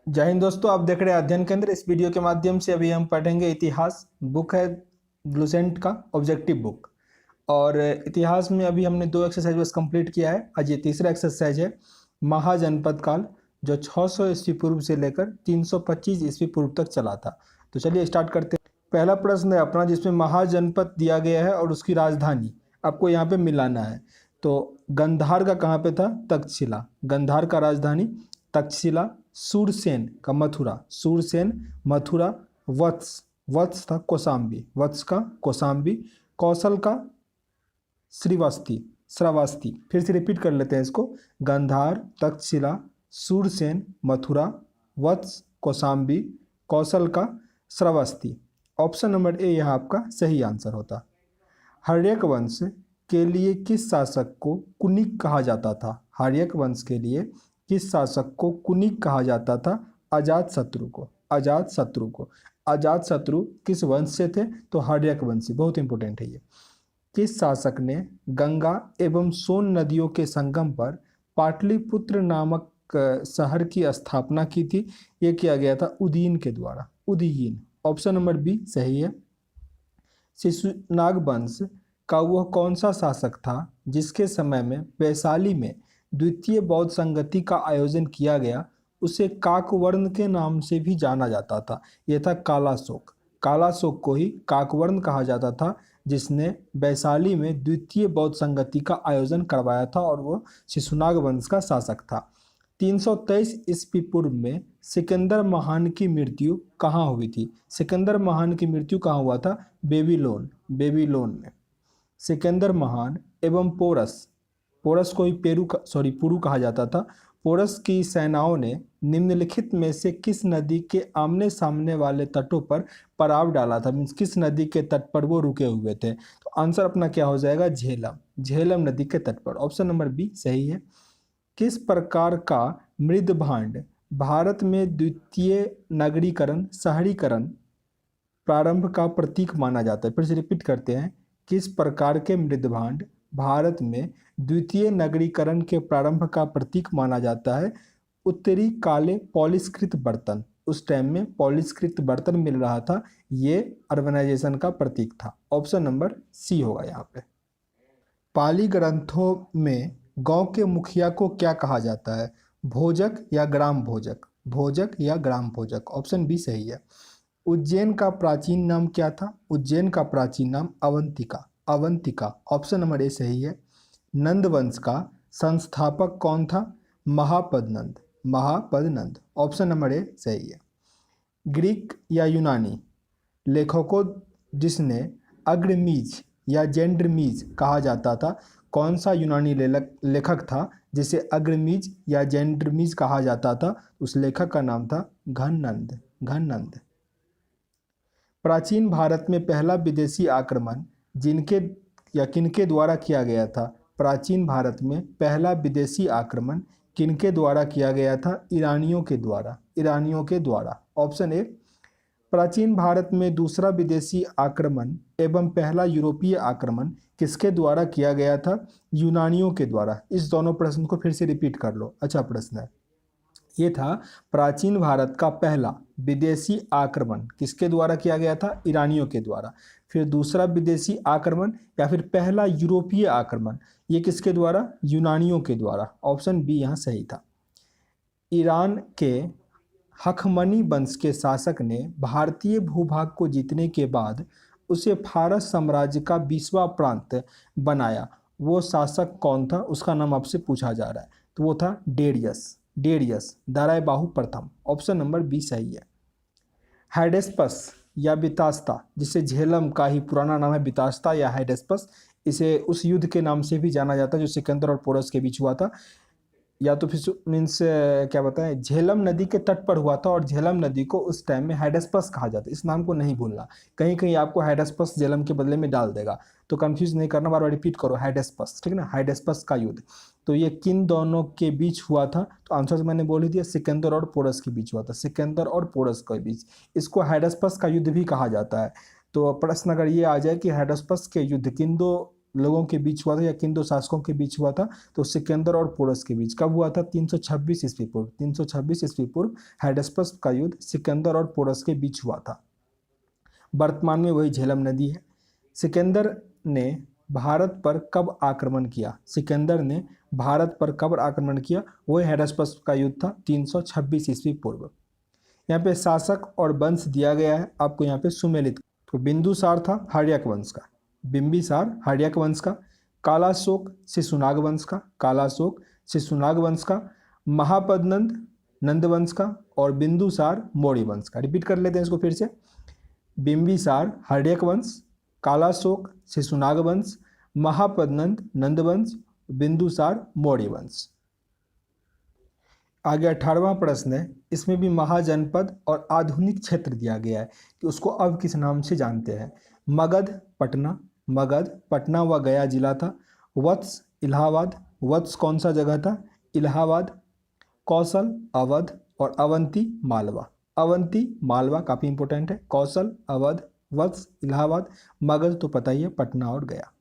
जय हिंद दोस्तों, आप देख रहे हैं अध्ययन केंद्र। इस वीडियो के माध्यम से अभी हम पढ़ेंगे इतिहास। बुक है ग्लूसेंट का ऑब्जेक्टिव बुक। और इतिहास में अभी हमने 2 एक्सरसाइज बस कंप्लीट किया है। आज ये तीसरा एक्सरसाइज है महाजनपद काल, जो 600 ईस्वी पूर्व से लेकर 325 ईस्वी पूर्व तक चला था। तो चलिए स्टार्ट करते हैं। पहला प्रश्न है अपना, जिसमें महाजनपद दिया गया है और उसकी राजधानी आपको यहाँ पे मिलाना है। तो गंधार का कहाँ पे था? तक्षशिला। गंधार का राजधानी तक्षशिला। सूरसेन का मथुरा, सूरसेन मथुरा। वत्स, वत्स था कौशाम्बी, वत्स का कौशाम्बी। कौशल का श्रीवास्ती, श्रावस्ती। फिर से रिपीट कर लेते हैं इसको। गंधार, तक्षशिला, सूरसेन, मथुरा, वत्स, कौशाम्बी, कौशल का श्रावस्ती। ऑप्शन नंबर ए यहाँ आपका सही आंसर होता। हर्यक वंश के लिए किस शासक को कुनिक कहा जाता था? हर्यक वंश के लिए किस शासक को कुनिक कहा जाता था? अजातशत्रु को, अजातशत्रु को। अजातशत्रु किस वंश से थे? तो हर्यक वंशी। बहुत इंपॉर्टेंट है ये। किस शासक ने गंगा एवं सोन नदियों के संगम पर पाटलिपुत्र नामक शहर की स्थापना की थी? ये किया गया था उदयन के द्वारा, उदयन। ऑप्शन नंबर बी सही है। शिशुनाग वंश का वह कौन सा शासक था जिसके समय में वैशाली में द्वितीय बौद्ध संगति का आयोजन किया गया? उसे काकवर्ण के नाम से भी जाना जाता था। यह था कालाशोक। कालाशोक को ही काकवर्ण कहा जाता था, जिसने वैशाली में द्वितीय बौद्ध संगति का आयोजन करवाया था, और वो शिशुनाग वंश का शासक था। 323 ईस्वी पूर्व में सिकंदर महान की मृत्यु कहाँ हुई थी? सिकंदर महान की मृत्यु कहाँ हुआ था? बेबीलोन, बेबीलोन में। सिकंदर महान एवं पोरस, पोरस को ही पुरु कहा जाता था। पोरस की सेनाओं ने निम्नलिखित में से किस नदी के आमने सामने वाले तटों पर पड़ाव डाला था? मीन्स किस नदी के तट पर वो रुके हुए थे? तो आंसर अपना क्या हो जाएगा? झेलम, झेलम नदी के तट पर। ऑप्शन नंबर बी सही है। किस प्रकार का मृद भांड भारत में द्वितीय नगरीकरण, शहरीकरण प्रारंभ का प्रतीक माना जाता है? फिर से रिपीट करते हैं। किस प्रकार के मृद भांड भारत में द्वितीय नगरीकरण के प्रारंभ का प्रतीक माना जाता है? उत्तरी काले पॉलिशकृत बर्तन। उस टाइम में पॉलिशकृत बर्तन मिल रहा था, ये अर्बनाइजेशन का प्रतीक था। ऑप्शन नंबर सी होगा यहाँ पे। पाली ग्रंथों में गांव के मुखिया को क्या कहा जाता है? भोजक या ग्राम भोजक? भोजक या ग्राम भोजक। ऑप्शन बी सही है। उज्जैन का प्राचीन नाम क्या था? उज्जैन का प्राचीन नाम अवंतिका, अवंतिका। ऑप्शन नंबर ए सही है। नंद वंश का संस्थापक कौन था? महापदनंद, महापदनंद। ऑप्शन नंबर ए सही है। ग्रीक या यूनानी लेखकों जिसने अग्रमीज या जेंड्रमीज कहा जाता था, कौन सा यूनानी लेखक था जिसे अग्रमीज या जेंड्रमीज कहा जाता था? उस लेखक का नाम था घननंद, घननंद। प्राचीन भारत में पहला विदेशी आक्रमण जिनके या किनके द्वारा किया गया था? प्राचीन भारत में पहला विदेशी आक्रमण किनके द्वारा किया गया था? ईरानियों के द्वारा, ईरानियों के द्वारा। Option A. प्राचीन भारत में दूसरा विदेशी आक्रमण एवं पहला यूरोपीय आक्रमण किसके द्वारा किया गया था? यूनानियों के द्वारा। इस दोनों प्रश्न को फिर से रिपीट कर लो, अच्छा प्रश्न है। ये था प्राचीन भारत का पहला विदेशी आक्रमण किसके द्वारा किया गया था? ईरानियों के द्वारा। फिर दूसरा विदेशी आक्रमण या फिर पहला यूरोपीय आक्रमण, ये किसके द्वारा? यूनानियों के द्वारा। ऑप्शन बी यहाँ सही था। ईरान के हखमनी वंश के शासक ने भारतीय भूभाग को जीतने के बाद उसे फारस साम्राज्य का 20वां प्रांत बनाया। वो शासक कौन था? उसका नाम आपसे पूछा जा रहा है। तो वो था डेरियस, डेरियस, दारायबाहु प्रथम। ऑप्शन नंबर बी सही है। हाइडेस्पस या बितास्ता, जिसे झेलम का ही पुराना नाम है बितास्ता या हाइडेस्पस, इसे उस युद्ध के नाम से भी जाना जाता है जो सिकंदर और पोरस के बीच हुआ था। या तो फिर मीन्स क्या बताएं, झेलम नदी के तट पर हुआ था, और झेलम नदी को उस टाइम में हाइडेस्पस कहा जाता है। इस नाम को नहीं भूलना, कहीं कहीं आपको हाइडेस्पस झेलम के बदले में डाल देगा, तो कंफ्यूज नहीं करना, बार बार रिपीट करो हाइडेस्पस, ठीक है ना। हाइडेस्पस का युद्ध तो ये किन दोनों के बीच हुआ था? तो आंसर मैंने बोल ही दिया, सिकंदर और पोरस के बीच हुआ था, सिकंदर और पोरस के बीच। इसको हाइडेस्पस का युद्ध भी कहा जाता है। तो प्रश्न अगर ये आ जाए कि हाइडेस्पस के युद्ध किन दो लोगों के बीच हुआ था या किन दो शासकों के बीच हुआ था? तो सिकंदर और पोरस के बीच। कब हुआ था? 326 ईस्वी पूर्व। 326 ईस्वी पूर्व हाइडेस्पस का युद्ध सिकंदर और पोरस के बीच हुआ था। वर्तमान में वही झेलम नदी है। सिकंदर ने भारत पर कब आक्रमण किया? सिकंदर ने भारत पर कब आक्रमण किया? वही हाइडेस्पस का युद्ध था 326 ईस्वी पूर्व। यहाँ पे शासक और वंश दिया गया है आपको, यहाँ पे सुमेलित। तो बिंदुसार था हर्यक वंश का, बिंबिसार हर्यक वंश का, कालाशोक शिशुनाग वंश का, कालाशोक शिशुनाग वंश का, महापद्नंद नंद वंश का, और बिंदुसार मौर्य वंश का। रिपीट कर लेते हैं इसको फिर से। बिंबिसार हर्यक वंश, कालाशोक शिशुनाग वंश, महापद्नंद नंद वंश, बिंदुसार मौर्य वंश। आगे 18वां प्रश्न है, इसमें भी महाजनपद और आधुनिक क्षेत्र दिया गया है कि उसको अब किस नाम से जानते हैं। मगध पटना, मगध पटना व गया जिला था। वत्स इलाहाबाद, वत्स कौन सा जगह था? इलाहाबाद। कौशल अवध, और अवंती मालवा। अवंती मालवा काफ़ी इंपॉर्टेंट है। कौशल अवध वत्स इलाहाबाद। मगध तो पता ही है, पटना और गया।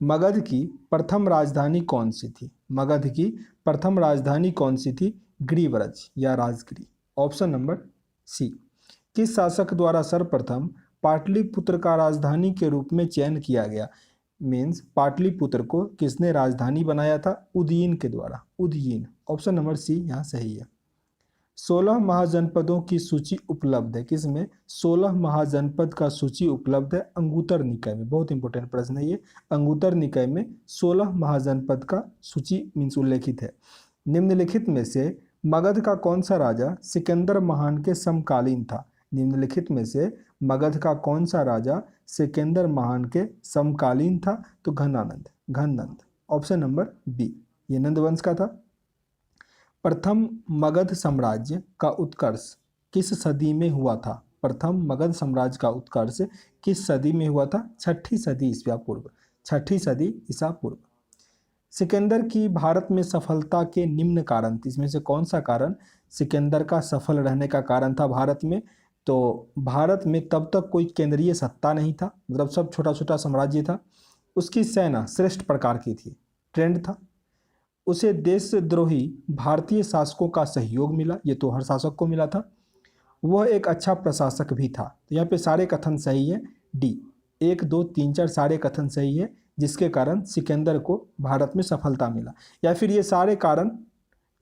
मगध की प्रथम राजधानी कौन सी थी? मगध की प्रथम राजधानी कौन सी थी? गिरिव्रज या राजगिरी। ऑप्शन नंबर सी। किस शासक द्वारा सर्वप्रथम पाटलिपुत्र का राजधानी के रूप में चयन किया गया? मीन्स पाटलिपुत्र को किसने राजधानी बनाया था? उदयीन के द्वारा, उदयीन। ऑप्शन नंबर सी यहाँ सही है। 16 महाजनपदों की सूची उपलब्ध है किसमें? 16 महाजनपद का सूची उपलब्ध है अंगुत्तर निकाय में। बहुत इंपॉर्टेंट प्रश्न है ये। अंगुत्तर निकाय में 16 महाजनपद का सूची मीन्स उल्लेखित है। निम्नलिखित में से मगध का कौन सा राजा सिकंदर महान के समकालीन था? निम्नलिखित में से मगध का कौन सा राजा सिकंदर महान के समकालीन था? तो घनानंद, घननंद। ऑप्शन नंबर बी, ये नंद वंश का था। प्रथम मगध साम्राज्य का उत्कर्ष किस सदी में हुआ था? प्रथम मगध साम्राज्य का उत्कर्ष किस सदी में हुआ था? 6ठी सदी ईसा पूर्व, 6ठी सदी ईसा पूर्व। सिकंदर की भारत में सफलता के निम्न कारण, इसमें से कौन सा कारण सिकंदर का सफल रहने का कारण था भारत में? तो भारत में तब तक कोई केंद्रीय सत्ता नहीं था, मतलब सब छोटा छोटा साम्राज्य था। उसकी सेना श्रेष्ठ प्रकार की थी, ट्रेंड था। उसे देशद्रोही भारतीय शासकों का सहयोग मिला, ये तो हर शासक को मिला था। वह एक अच्छा प्रशासक भी था। तो यहाँ पे सारे कथन सही है। डी 1 2 3 4 सारे कथन सही है, जिसके कारण सिकंदर को भारत में सफलता मिला। या फिर ये सारे कारण,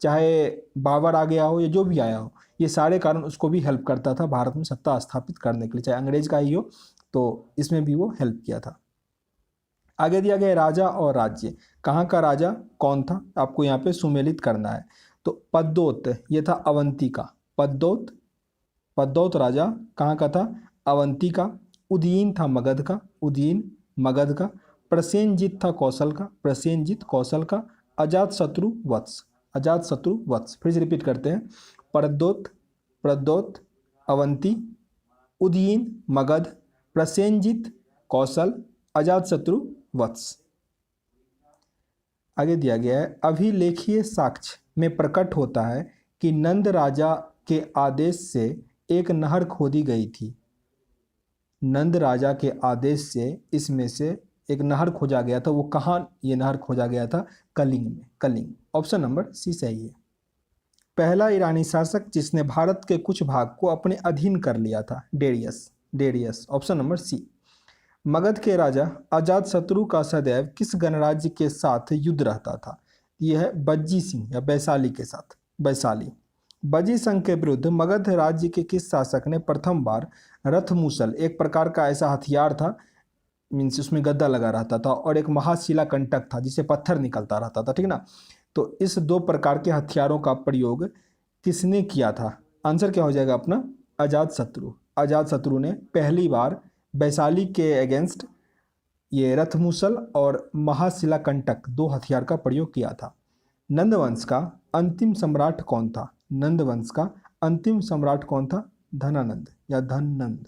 चाहे बाबर आ गया हो या जो भी आया हो, ये सारे कारण उसको भी हेल्प करता था भारत में सत्ता स्थापित करने के लिए, चाहे अंग्रेज का ही हो, तो इसमें भी वो हेल्प किया था। आगे दिया गया राजा और राज्य, कहाँ का राजा कौन था आपको यहाँ पे सुमेलित करना है। तो पद्दोत, ये था अवंती का। पद्दोत, पद्दोत राजा कहाँ का था? अवंती का। उदयीन था मगध का, उदयीन मगध का। प्रसेनजित था कौशल का, प्रसेनजित कौशल का। अजातशत्रु वत्स, अजातशत्रु वत्स। फिर से रिपीट करते हैं। प्रद्योत, प्रद्योत अवंती, उदयीन मगध, प्रसेनजित कौशल, अजातशत्रु वत्स। आगे दिया गया है, अभिलेखीय साक्ष्य में प्रकट होता है कि नंद राजा के आदेश से एक नहर खोदी गई थी। नंद राजा के आदेश से इसमें से एक नहर खोजा गया था। वो कहाँ ये नहर खोजा गया था? कलिंग में, कलिंग। ऑप्शन नंबर सी सही है। पहला ईरानी शासक जिसने भारत के कुछ भाग को अपने अधीन कर लिया था? Darius, Darius. Option number C. Magadh के राजा अजातशत्रु का सदैव किस गणराज्य के साथ युद्ध रहता था? यह है बज्जी सिंह या वैशाली के साथ, वैशाली। बज्जी संघ के विरुद्ध मगध राज्य के किस शासक ने प्रथम बार रथमुसल, एक प्रकार का ऐसा हथियार था, मीन्स उसमें गद्दा लगा रहता था, और एक महाशिला कंटक था जिसे पत्थर निकलता रहता था, ठीक ना। तो इस दो प्रकार के हथियारों का प्रयोग किसने किया था? आंसर क्या हो जाएगा अपना? अजातशत्रु। अजातशत्रु ने पहली बार वैशाली के अगेंस्ट ये रथमुसल और महाशिला कंटक दो हथियार का प्रयोग किया था। नंदवंश का अंतिम सम्राट कौन था? नंदवंश का अंतिम सम्राट कौन था? धनानंद या धननंद।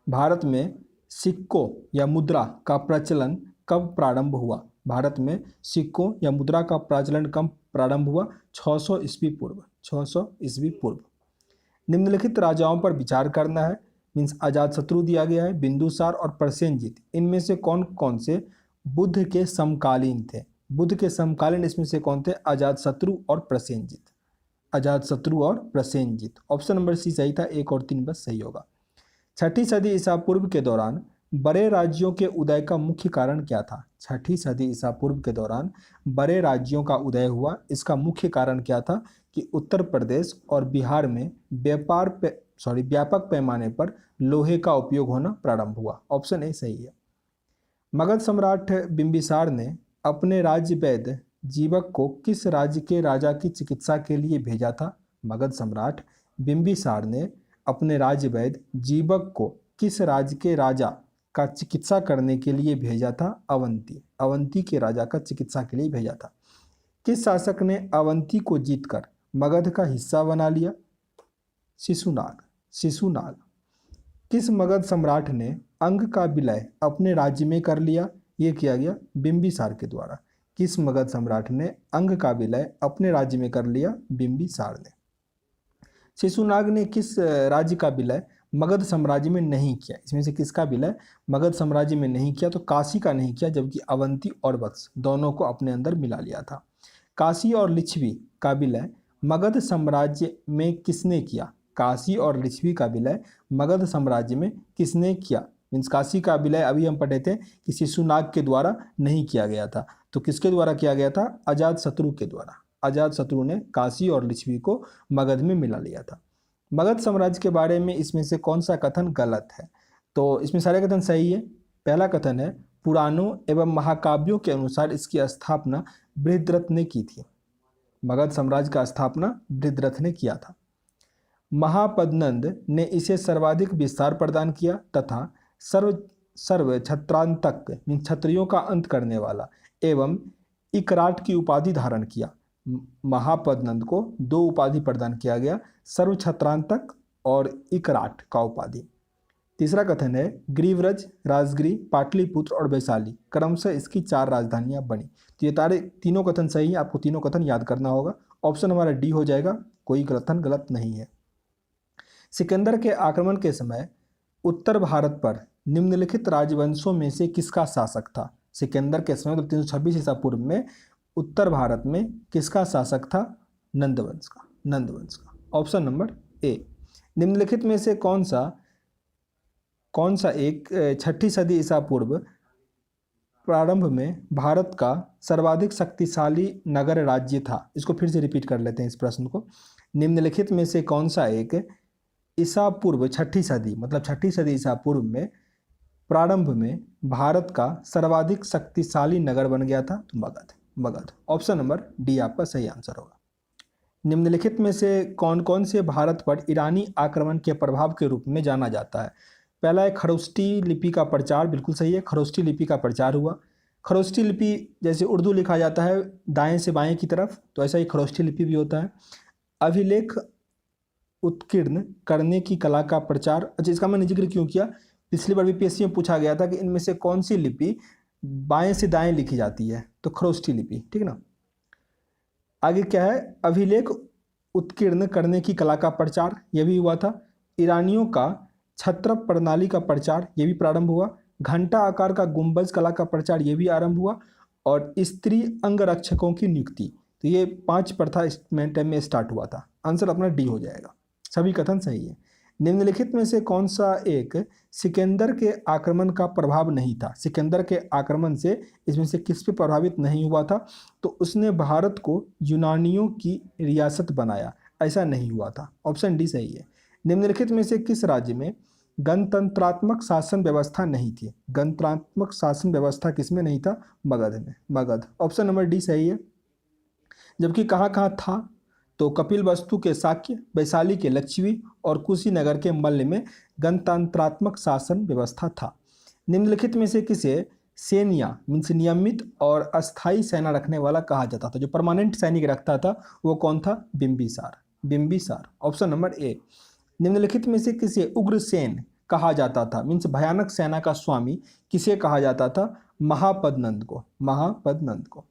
भारत में सिक्कों या मुद्रा का प्रचलन कब प्रारंभ हुआ? भारत में सिक्कों या मुद्रा का प्रचलन कब प्रारंभ हुआ? 600 ईस्वी पूर्व, 600 ईस्वी पूर्व। निम्नलिखित राजाओं पर विचार करना है। मीन्स अजातशत्रु दिया गया है, बिंदुसार और प्रसेनजीत, इनमें से कौन कौन से बुद्ध के समकालीन थे? बुद्ध के समकालीन इसमें से कौन थे? अजातशत्रु और प्रसेनजीत, अजातशत्रु और प्रसेनजीत। ऑप्शन नंबर सी सही था, 1 और 3 बस सही होगा। 6ठी सदी ईसा पूर्व के दौरान बड़े राज्यों के उदय का मुख्य कारण क्या था? 6ठी सदी ईसा पूर्व के दौरान बड़े राज्यों का उदय हुआ, इसका मुख्य कारण क्या था? कि उत्तर प्रदेश और बिहार में व्यापक पैमाने पर लोहे का उपयोग होना प्रारंभ हुआ। ऑप्शन ए सही है। मगध सम्राट बिंबिसार ने अपने राज्य वैद्य जीवक को किस राज्य के राजा की चिकित्सा के लिए भेजा था? मगध सम्राट बिंबिसार ने अपने राज्य वैद्य जीवक को किस राज्य के राजा का चिकित्सा करने के लिए भेजा था? अवंती के राजा का चिकित्सा के लिए भेजा था। किस शासक ने अवंती को जीतकर मगध का हिस्सा बना लिया? शिशुनाग। किस मगध सम्राट ने अंग का विलय अपने राज्य में कर लिया? ये किया गया बिंबिसार के द्वारा। किस मगध सम्राट ने अंग का विलय अपने राज्य में कर लिया? बिंबिसार ने। शिशुनाग ने किस राज्य का विलय मगध साम्राज्य में नहीं किया? इसमें से किसका विलय मगध साम्राज्य में नहीं किया? तो काशी का नहीं किया, जबकि अवंती और वत्स दोनों को अपने अंदर मिला लिया था। काशी और लिच्छवी का विलय मगध साम्राज्य में किसने किया? काशी और लिच्छवी का विलय मगध साम्राज्य में किसने किया? मीन्स काशी का विलय अभी हम पढ़े थे कि शिशुनाग के द्वारा नहीं किया गया था, तो किसके द्वारा किया गया था? अजातशत्रु के द्वारा। अजातशत्रु ने काशी और लिच्छवी को मगध में मिला लिया था। मगध साम्राज्य के बारे में इसमें से कौन सा कथन गलत है? तो इसमें सारे कथन सही है। पहला कथन है पुराणों एवं महाकाव्यों के अनुसार इसकी स्थापना बृहद्रथ ने की थी। मगध साम्राज्य का स्थापना बृहद्रथ ने किया था। महापद्नंद ने इसे सर्वाधिक विस्तार प्रदान किया तथा सर्व छत्रांतक क्षत्रियों का अंत करने वाला एवं इकराट की उपाधि धारण किया। महापद्नंद को 2 उपाधि प्रदान किया गया, सर्व छत्रांतक और इकराट का उपाधि। तीसरा कथन है ग्रीवरज, राजगिरी, पाटलिपुत्र और वैशाली क्रमशः इसकी 4 राजधानियां बनी। तो ये तीनों कथन सही है, आपको तीनों कथन याद करना होगा। ऑप्शन हमारा डी हो जाएगा, कोई कथन गलत नहीं है। सिकंदर के आक्रमण के समय उत्तर भारत पर निम्नलिखित राजवंशों में से किसका शासक था? सिकंदर के समय 326 ईसा पूर्व में उत्तर भारत में किसका शासक था? नंदवंश का। Option number A. निम्नलिखित में से कौन सा एक 6ठी सदी ईसा पूर्व प्रारंभ में भारत का सर्वाधिक शक्तिशाली नगर राज्य था? इसको फिर से रिपीट कर लेते हैं इस प्रश्न को। निम्नलिखित में से कौन सा एक ईसा पूर्व 6ठी सदी मतलब 6ठी सदी ईसा पूर्व में प्रारंभ में भारत का सर्वाधिक शक्तिशाली नगर बन गया था? तो मगध। ऑप्शन नंबर डी आपका सही आंसर होगा। निम्नलिखित में से कौन कौन से भारत पर ईरानी आक्रमण के प्रभाव के रूप में जाना जाता है? पहला है खरोष्ठी लिपि का प्रचार, बिल्कुल सही है, खरोष्ठी लिपि का प्रचार हुआ। खरोष्ठी लिपि जैसे उर्दू लिखा जाता है दाएं से बाएं की तरफ, तो ऐसा ही खरोष्ठी लिपि भी होता है। अभिलेख उत्कीर्ण करने की कला का प्रचार, अच्छा इसका मैंने जिक्र क्यों किया, पिछली बार भी पीएससी में पूछा गया था कि इनमें से कौन सी लिपि बाएं से दाएं लिखी जाती है, तो खरोष्ठी लिपि, ठीक ना। आगे क्या है, अभिलेख उत्कीर्ण करने की कला का प्रचार, यह भी हुआ था। ईरानियों का छत्रप प्रणाली का प्रचार, ये भी प्रारंभ हुआ। घंटा आकार का गुंबज कला का प्रचार, ये भी आरंभ हुआ। और स्त्री अंगरक्षकों की नियुक्ति, तो ये 5 प्रथा इस टाइम में स्टार्ट हुआ था। आंसर अपना डी हो जाएगा, सभी कथन सही है। निम्नलिखित में से कौन सा एक सिकंदर के आक्रमण का प्रभाव नहीं था? सिकंदर के आक्रमण से इसमें से किस पे प्रभावित नहीं हुआ था? तो उसने भारत को यूनानियों की रियासत बनाया, ऐसा नहीं हुआ था। ऑप्शन डी सही है। निम्नलिखित में से किस राज्य में गणतंत्रात्मक शासन व्यवस्था नहीं थी? गणतंत्रात्मक शासन व्यवस्था किसमें नहीं था? मगध में, मगध। ऑप्शन नंबर डी सही है। जबकि कहाँ कहाँ था? तो कपिलवस्तु के शाक्य, वैशाली के लक्षवी और कुशीनगर के मल्ल में गणतंत्रात्मक शासन व्यवस्था था। निम्नलिखित में से किसे सेनिया मीन्स नियमित और अस्थायी सेना रखने वाला कहा जाता था? जो परमानेंट सैनिक रखता था वो कौन था? बिंबिसार। Option number A. निम्नलिखित में से किसे उग्रसेन कहा जाता था? मीन्स भयानक सेना का स्वामी किसे कहा जाता था? महापद्नंद को।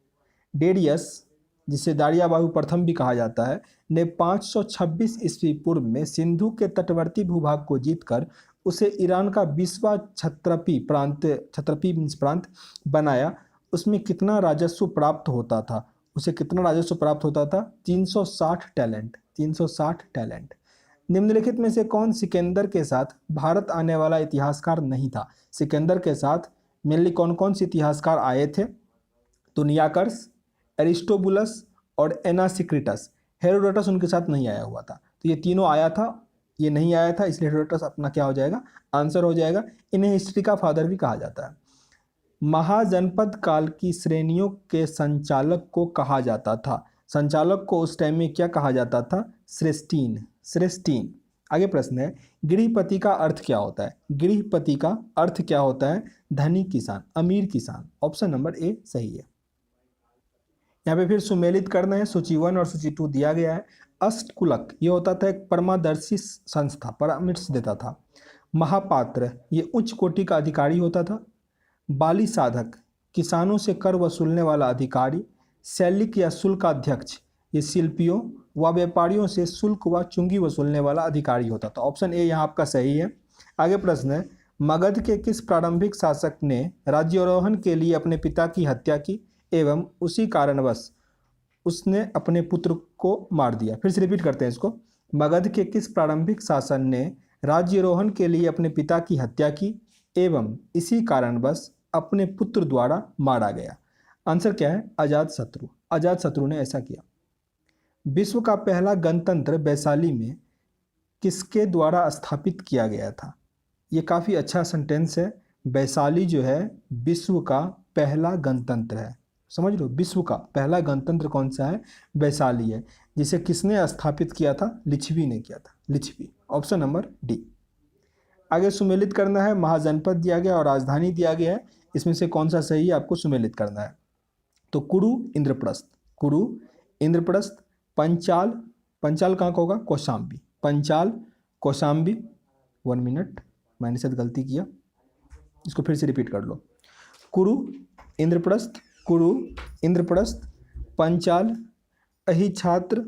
डेरियस, जिसे दारियाबाहु प्रथम भी कहा जाता है, ने 526 ईस्वी पूर्व में सिंधु के तटवर्ती भूभाग को जीतकर उसे ईरान का 20वां क्षत्रपी मीन्स प्रांत बनाया, उसमें कितना राजस्व प्राप्त होता था? उसे कितना राजस्व प्राप्त होता था? 360 टैलेंट, 360 टैलेंट। निम्नलिखित में से कौन सिकंदर के साथ भारत आने वाला इतिहासकार नहीं था? सिकंदर के साथ मेनली कौन कौन से इतिहासकार आए थे? तो नियाकर्स, एरिस्टोबुलस और एनासिक्रिटस। हेरोडोटस उनके साथ नहीं आया हुआ था, तो ये तीनों आया था, ये नहीं आया था, इसलिए हेरोडोटस अपना क्या हो जाएगा? आंसर हो जाएगा। इन्हें हिस्ट्री का फादर भी कहा जाता है। महाजनपद काल की श्रेणियों के संचालक को कहा जाता था। संचालक को उस टाइम में क्या कहा जाता था? श्रेष्ठीन, श्रेष्ठीन। आगे प्रश्न है, गृहपति का अर्थ क्या होता है? गृहपति का अर्थ क्या होता है? धनी किसान, अमीर किसान। ऑप्शन नंबर ए सही है। यहाँ पे फिर सुमेलित करना है, सूची 1 और सूची 2 दिया गया है। अष्टकुलक ये होता था एक परमादर्शी संस्था, परामर्श देता था। महापात्र ये उच्च कोटि का अधिकारी होता था। बाली साधक किसानों से कर वसूलने वाला अधिकारी। शैलिक या शुल्क अध्यक्ष ये शिल्पियों व व्यापारियों से शुल्क व चुंगी वसूलने वाला अधिकारी होता था। ऑप्शन ए यहाँ आपका सही है। आगे प्रश्न है, मगध के किस प्रारंभिक शासक ने राज्यारोहण के लिए अपने पिता की हत्या की एवं उसी कारणवश उसने अपने पुत्र को मार दिया? फिर से रिपीट करते हैं इसको। मगध के किस प्रारंभिक शासक ने राज्यारोहण के लिए अपने पिता की हत्या की एवं इसी कारणवश अपने पुत्र द्वारा मारा गया? आंसर क्या है? अजातशत्रु। अजातशत्रु ने ऐसा किया। विश्व का पहला गणतंत्र वैशाली में किसके द्वारा स्थापित किया गया था? ये काफ़ी अच्छा सेंटेंस है। वैशाली जो है विश्व का पहला गणतंत्र है, समझ लो। विश्व का पहला गणतंत्र कौन सा है? वैशाली है, जिसे किसने स्थापित किया था? लिच्छवी ने किया था, लिच्छवी। Option number D. आगे सुमेलित करना है, महाजनपद दिया गया और राजधानी दिया गया है, इसमें से कौन सा सही है आपको सुमेलित करना है। तो कुरु, इंद्रप्रस्थ, कुरु, इंद्रप्रस्थ, पंचाल, पंचाल कहाँ का होगा? कौशाम्बी, पंचाल, कौशाम्बी। 1 मिनट, मैंने शायद गलती किया, इसको फिर से रिपीट कर लो। कुरु, इंद्रप्रस्थ, कुरु, इंद्रप्रस्थ, पंचाल, अहिछात्र,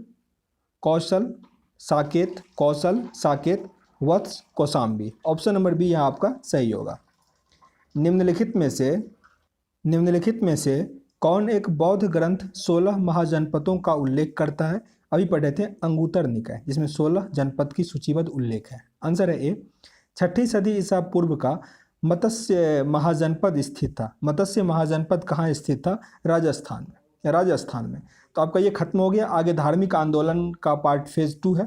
कौशल, साकेत, कौशल, साकेत, वत्स, कौशाम्बी। ऑप्शन नंबर बी यहाँ आपका सही होगा। निम्नलिखित में से कौन एक बौद्ध ग्रंथ 16 महाजनपदों का उल्लेख करता है? अभी पढ़े थे अंगुत्तर निकाय, जिसमें 16 जनपद की सूचीबद्ध उल्लेख है। आंसर है ए। 6ठी सदी ईसा पूर्व का मत्स्य महाजनपद स्थित था। मत्स्य महाजनपद कहाँ स्थित था? राजस्थान में, राजस्थान में। तो आपका ये खत्म हो गया। आगे धार्मिक आंदोलन का पार्ट फेज 2 है,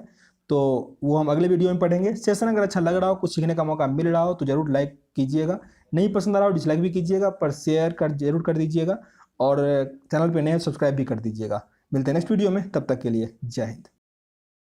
तो वो हम अगले वीडियो में पढ़ेंगे। सेशन अगर अच्छा लग रहा हो, कुछ सीखने का मौका मिल रहा हो तो जरूर लाइक कीजिएगा, नहीं पसंद आ रहा हो डिसलाइक भी कीजिएगा, पर शेयर जरूर कर दीजिएगा और चैनल पे नए सब्सक्राइब भी कर दीजिएगा। मिलते हैं नेक्स्ट वीडियो में, तब तक के लिए जय हिंद।